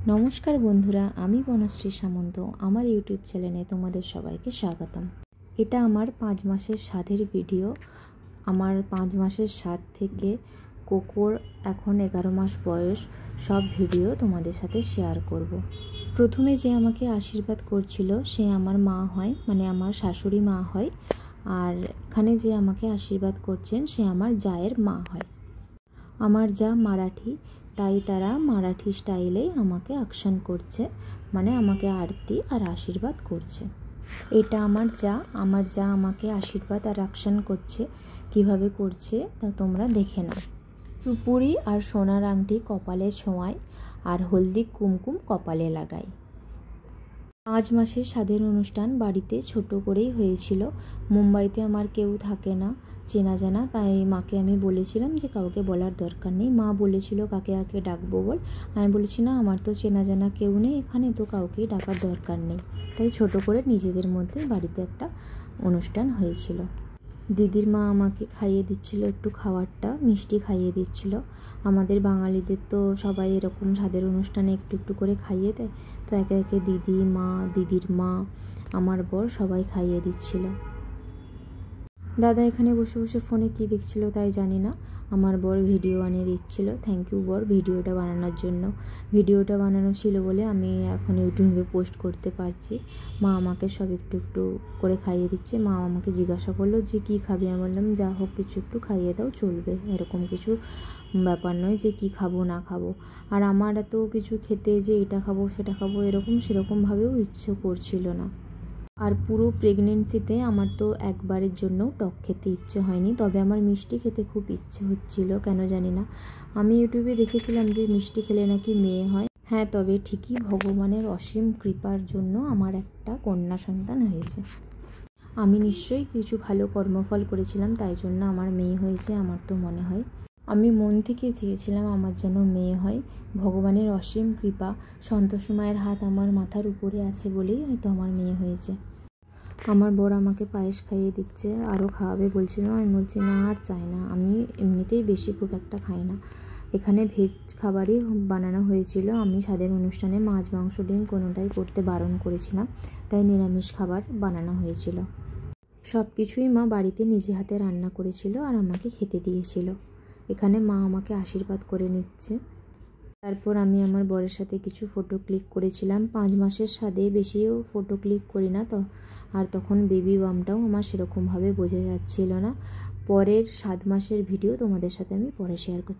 নমস্কার বন্ধুরা, আমি বনশ্রী সামন্ত। আমার ইউটিউব চ্যানেলে তোমাদের সবাইকে স্বাগতম। এটা আমার 5 মাসের স্বাদের ভিডিও। আমার 5 মাসের স্বাদ থেকে কোকোর এখন 11 মাস বয়স, সব ভিডিও তোমাদের সাথে শেয়ার করব। প্রথমে যে আমাকে আশীর্বাদ করছিল সে আমার মা হয়, মানে আমার শাশুড়ি মা হয়। আর এখানে যে আমাকে আশীর্বাদ করছেন সে আমার জায়ের মা হয়। আমার যা মারাঠি, তাই তারা মারাঠি স্টাইলেই আমাকে অ্যাকশন করছে, মানে আমাকে আরতি আর আশীর্বাদ করছে। এটা আমার যা আমাকে আশীর্বাদ আর অ্যাকশন করছে। কিভাবে করছে তা তোমরা দেখে নাও। চুপুরি আর সোনার আংটি কপালে ছোঁয়ায়, আর হলদি কুমকুম কপালে লাগায়। 5 মাসের স্বাদের অনুষ্ঠান বাড়িতে ছোট করেই হয়েছিল। মুম্বাইতে আমার কেউ থাকে না চেনা জানা, তাই মাকে আমি বলেছিলাম যে কাউকে বলার দরকার নেই। মা বলেছিল কাকে কাকে ডাকবো বল। আমি বলেছি না, আমার তো চেনা জানা কেউ নেই এখানে, তো কাউকেই ডাকার দরকার নেই। তাই ছোট করে নিজেদের মধ্যে বাড়িতে একটা অনুষ্ঠান হয়েছিল। দিদির মা আমাকে খাইয়ে দিচ্ছিল, একটু খাবারটা মিষ্টি খাইয়ে দিচ্ছিল। আমাদের বাঙালিদের তো সবাই এরকম স্বাদের অনুষ্ঠানে একটু একটু করে খাইয়ে দেয়, তো একে একে দিদি মা, দিদির মা, আমার বর সবাই খাইয়ে দিচ্ছিল। দাদা এখানে বসে বসে ফোনে কি দেখছিল তাই জানি না, আমার বর ভিডিও বানিয়ে দিচ্ছিল। থ্যাংক ইউ বর ভিডিওটা বানানোর জন্য। ভিডিওটা বানানো ছিল বলে আমি এখন ইউটিউবে পোস্ট করতে পারছি। মা আমাকে সব একটু একটু করে খাইয়ে দিচ্ছে। মা আমাকে জিজ্ঞাসা করলো যে কী খাবি, আমি বললাম যা হোক কিছু একটু খাইয়ে দাও, চলবে, এরকম কিছু ব্যাপার নয় যে কি খাবো না খাবো। আর আমার এত কিছু খেতে যে এটা খাবো সেটা খাবো সেরকমভাবেও ইচ্ছে করছিল না। আর পুরো প্রেগনেন্সিতে আমার তো একবারের জন্য টক খেতে ইচ্ছে হয়নি, তবে আমার মিষ্টি খেতে খুব ইচ্ছে হচ্ছিল, কেন জানি না। আমি ইউটিউবে দেখেছিলাম যে মিষ্টি খেলে নাকি মেয়ে হয়। হ্যাঁ, তবে ঠিকই ভগবানের অসীম কৃপার জন্য আমার একটা কন্যা সন্তান হয়েছে। আমি নিশ্চয়ই কিছু ভালো কর্মফল করেছিলাম, তাই জন্য আমার মেয়ে হয়েছে, আমার তো মনে হয়। আমি মন থেকে চেয়েছিলাম আমার যেন মেয়ে হয়। ভগবানের অসীম কৃপা, সন্তোষ মায়ের হাত আমার মাথার উপরে আছে বলেই হয়তো আমার মেয়ে হয়েছে। আমার বর আমাকে পায়েস খাইয়ে দিচ্ছে, আরও খাওয়াবে বলছিল। আমি বলছি না, আর চাই না, আমি এমনিতেই বেশি খুব একটা খাই না। এখানে ভেজ খাবারই বানানো হয়েছিল। আমি স্বাদের অনুষ্ঠানে মাছ মাংস ডিম কোনোটাই করতে বারণ করেছিলাম, তাই নিরামিষ খাবার বানানো হয়েছিল। সব কিছুই মা বাড়িতে নিজে হাতে রান্না করেছিল আর আমাকে খেতে দিয়েছিল। এখানে মা আমাকে আশীর্বাদ করে নিচ্ছে। তারপর আমি আমার বরের সাথে কিছু ফটো ক্লিক করেছিলাম। 5 মাসের স্বাদে বেশিও ফটো ক্লিক করি না তো, আর তখন বেবি বামটাও আমার সেরকমভাবে বোঝা যাচ্ছিল না। পরের 7 মাসের ভিডিও তোমাদের সাথে আমি পরে শেয়ার করছি।